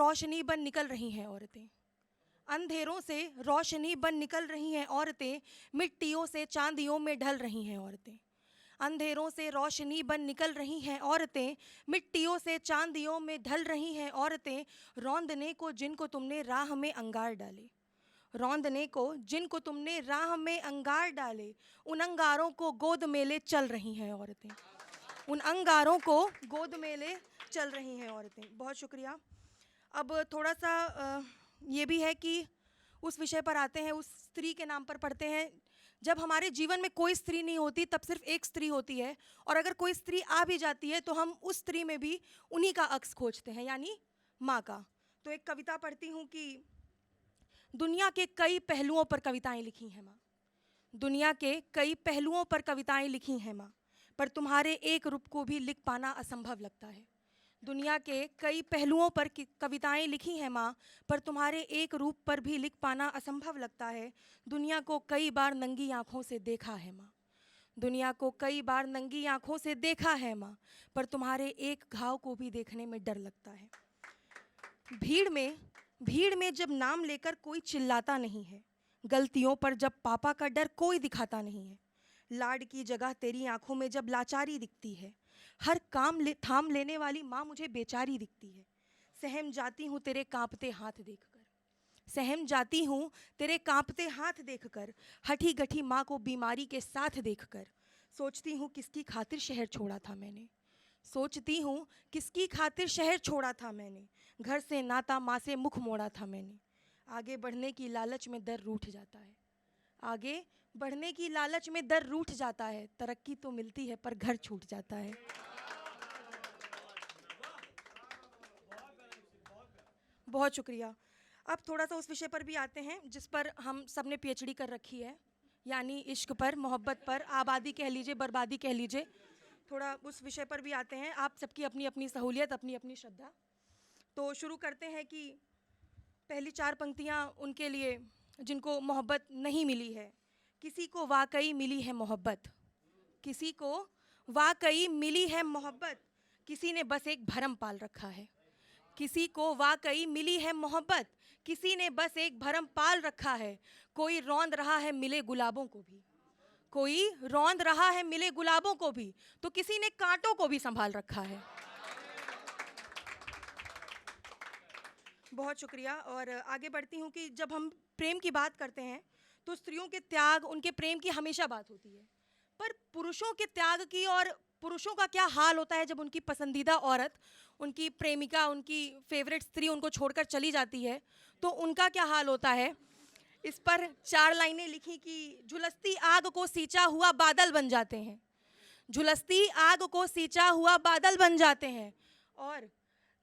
रोशनी बन निकल रही हैं औरतें, अंधेरों से रोशनी बन निकल रही हैं औरतें, मिट्टियों से चांदियों में ढल रही हैं औरतें। अंधेरों से रोशनी बन निकल रही हैं औरतें, मिट्टियों से चांदियों में ढल रही हैं औरतें। रौंदने को जिनको तुमने राह में अंगार डाले, रौंदने को जिनको तुमने राह में अंगार डाले, उन अंगारों को गोद में ले चल रही हैं औरतें, उन अंगारों को गोद में ले चल रही हैं औरतें। बहुत शुक्रिया। अब थोड़ा सा ये भी है कि उस विषय पर आते हैं, उस स्त्री के नाम पर पढ़ते हैं। जब हमारे जीवन में कोई स्त्री नहीं होती तब सिर्फ एक स्त्री होती है, और अगर कोई स्त्री आ भी जाती है तो हम उस स्त्री में भी उन्हीं का अक्स खोजते हैं, यानी माँ का। तो एक कविता पढ़ती हूँ कि दुनिया के कई पहलुओं पर कविताएं लिखी हैं माँ, दुनिया के कई पहलुओं पर कविताएं लिखी हैं माँ, पर तुम्हारे एक रूप को भी लिख पाना असंभव लगता है। दुनिया के कई पहलुओं पर कविताएं लिखी हैं माँ, पर तुम्हारे एक रूप पर भी लिख पाना असंभव लगता है। दुनिया को कई बार नंगी आँखों से देखा है माँ, दुनिया को कई बार नंगी आँखों से देखा है माँ, पर तुम्हारे एक घाव को भी देखने में डर लगता है। भीड़ में जब नाम लेकर कोई चिल्लाता नहीं है, गलतियों पर जब पापा का डर कोई दिखाता नहीं है, लाड की जगह तेरी आंखों में जब लाचारी दिखती है, हर काम थाम लेने वाली माँ मुझे बेचारी दिखती है। सहम जाती हूँ तेरे कांपते हाथ देखकर, सहम जाती हूँ तेरे कांपते हाथ देखकर, हठी गठी माँ को बीमारी के साथ देखकर। सोचती हूँ किसकी खातिर शहर छोड़ा था मैंने, सोचती हूँ किसकी खातिर शहर छोड़ा था मैंने, घर से नाता माँ से मुख मोड़ा था मैंने। आगे बढ़ने की लालच में दर रूठ जाता है, आगे बढ़ने की लालच में दर रूठ जाता है, तरक्की तो मिलती है पर घर छूट जाता है। बहुत शुक्रिया। अब थोड़ा सा उस विषय पर भी आते हैं जिस पर हम सब ने पीएचडी कर रखी है, यानी इश्क पर, मोहब्बत पर, आबादी कह लीजिए, बर्बादी कह लीजिए। थोड़ा उस विषय पर भी आते हैं, आप सबकी अपनी अपनी सहूलियत, अपनी अपनी श्रद्धा। तो शुरू करते हैं कि पहली चार पंक्तियाँ उनके लिए जिनको मोहब्बत नहीं मिली है। किसी को वाकई मिली है मोहब्बत, किसी को वाकई मिली है मोहब्बत, किसी ने बस एक भरम पाल रखा है। किसी को वाकई मिली है मोहब्बत, किसी ने बस एक भरम पाल रखा है। कोई रौंद रहा है मिले गुलाबों को भी, कोई रौंद रहा है मिले गुलाबों को भी, तो किसी ने कांटों को भी संभाल रखा है। बहुत शुक्रिया। और आगे बढ़ती हूँ कि जब हम प्रेम की बात करते हैं तो स्त्रियों के त्याग, उनके प्रेम की हमेशा बात होती है, पर पुरुषों के त्याग की और पुरुषों का क्या हाल होता है जब उनकी पसंदीदा औरत, उनकी प्रेमिका, उनकी फेवरेट स्त्री उनको छोड़कर चली जाती है, तो उनका क्या हाल होता है। इस पर चार लाइनें लिखी कि झुलसती आग को सींचा हुआ बादल बन जाते हैं, झुलसती आग को सींचा हुआ बादल बन जाते हैं। और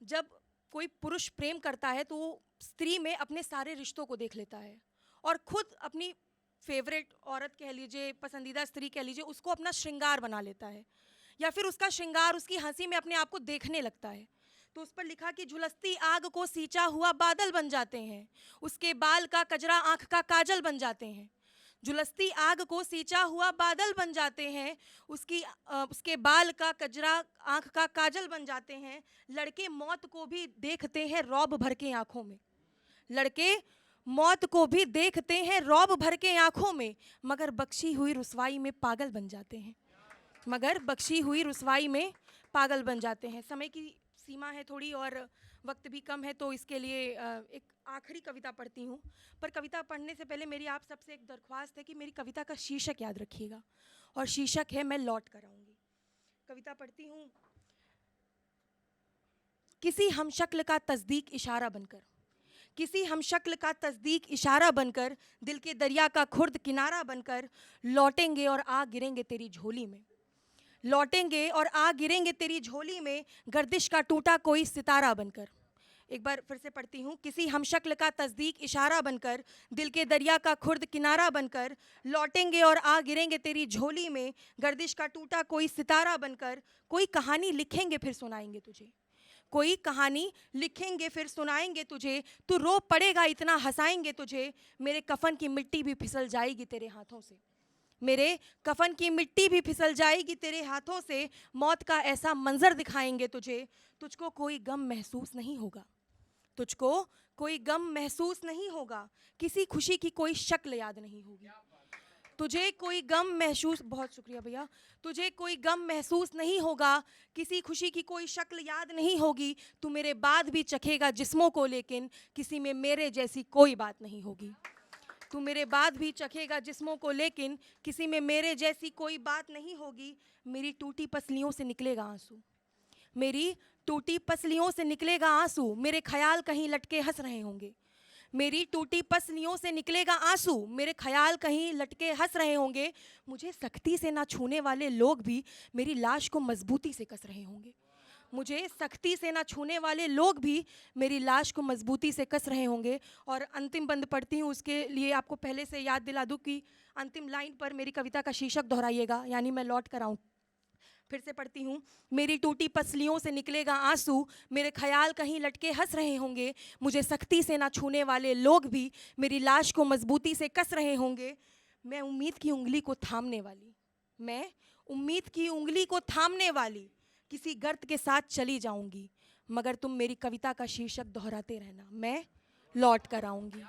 जब कोई पुरुष प्रेम करता है तो वो स्त्री में अपने सारे रिश्तों को देख लेता है और खुद अपनी फेवरेट औरत कह लीजिए, पसंदीदा स्त्री कह लीजिए, उसको अपना श्रृंगार बना लेता है, या फिर उसका श्रृंगार उसकी हंसी में अपने आप को देखने लगता है। तो उस पर लिखा कि झुलसती आग को सींचा हुआ बादल बन जाते हैं, उसके बाल का कजरा आँख का काजल बन जाते हैं। झुलसती आग को सींचा हुआ बादल बन जाते हैं, उसके बाल का कजरा आँख का काजल बन जाते हैं। लड़के मौत को भी देखते हैं रौब भर के आँखों में, लड़के मौत को भी देखते हैं रौब भर के आँखों में, मगर बख्शी हुई रुसवाई में पागल बन जाते हैं, मगर बख्शी हुई रुसवाई में पागल बन जाते हैं। समय की सीमा है थोड़ी और वक्त भी कम है, तो इसके लिए एक आखिरी कविता पढ़ती हूँ। पर कविता पढ़ने से पहले मेरी आप सबसे एक दरख्वास्त है कि मेरी कविता का शीर्षक याद रखिएगा, और शीर्षक है मैं लौट कर आऊँगी। कविता पढ़ती हूँ। किसी हमशक्ल का तस्दीक इशारा बनकर, किसी हमशक्ल का तस्दीक इशारा बनकर, दिल के दरिया का खुर्द किनारा बनकर, लौटेंगे और आ गिरेंगे तेरी झोली में, लौटेंगे और आ गिरेंगे तेरी झोली में, गर्दिश का टूटा कोई सितारा बनकर। एक बार फिर से पढ़ती हूँ। किसी हमशक्ल का तस्दीक इशारा बनकर, दिल के दरिया का खुर्द किनारा बनकर, लौटेंगे और आ गिरेंगे तेरी झोली में, गर्दिश का टूटा कोई सितारा बनकर। कोई कहानी लिखेंगे फिर सुनाएंगे तुझे, कोई कहानी लिखेंगे फिर सुनाएंगे तुझे, तू रो पड़ेगा इतना हंसाएंगे तुझे, मेरे कफन की मिट्टी भी फिसल जाएगी तेरे हाथों से, मेरे कफन की मिट्टी भी फिसल जाएगी तेरे हाथों से। मौत का ऐसा मंजर दिखाएंगे तुझे, तुझको कोई गम महसूस नहीं होगा, तुझको कोई गम महसूस नहीं होगा, किसी खुशी की कोई शक्ल याद नहीं होगी। तुझे कोई गम महसूस, बहुत शुक्रिया भैया, तुझे कोई गम महसूस नहीं होगा, किसी खुशी की कोई शक्ल याद नहीं होगी। तू मेरे बाद भी चखेगा जिस्मों को, लेकिन किसी में मेरे जैसी कोई बात नहीं होगी। तू मेरे बाद भी चखेगा जिस्मों को, लेकिन किसी में मेरे जैसी कोई बात नहीं होगी। मेरी टूटी पसलियों से निकलेगा आंसू, मेरी टूटी पसलियों से निकलेगा आंसू, मेरे ख्याल कहीं लटके हंस रहे होंगे। मेरी टूटी पसलियों से निकलेगा आंसू, मेरे ख्याल कहीं लटके हंस रहे होंगे। मुझे सख्ती से ना छूने वाले लोग भी मेरी लाश को मजबूती से कस रहे होंगे। मुझे सख्ती से ना छूने वाले लोग भी मेरी लाश को मजबूती से कस रहे होंगे। और अंतिम बंद पढ़ती हूँ, उसके लिए आपको पहले से याद दिला दूँ कि अंतिम लाइन पर मेरी कविता का शीर्षक दोहराइएगा, यानी मैं लौट कर आऊँ। फिर से पढ़ती हूँ। मेरी टूटी पसलियों से निकलेगा आंसू, मेरे ख्याल कहीं लटके हंस रहे होंगे। मुझे सख्ती से ना छूने वाले लोग भी मेरी लाश को मजबूती से कस रहे होंगे। मैं उम्मीद की उंगली को थामने वाली, मैं उम्मीद की उंगली को थामने वाली किसी गर्त के साथ चली जाऊंगी, मगर तुम मेरी कविता का शीर्षक दोहराते रहना, मैं लौट कर आऊंगी।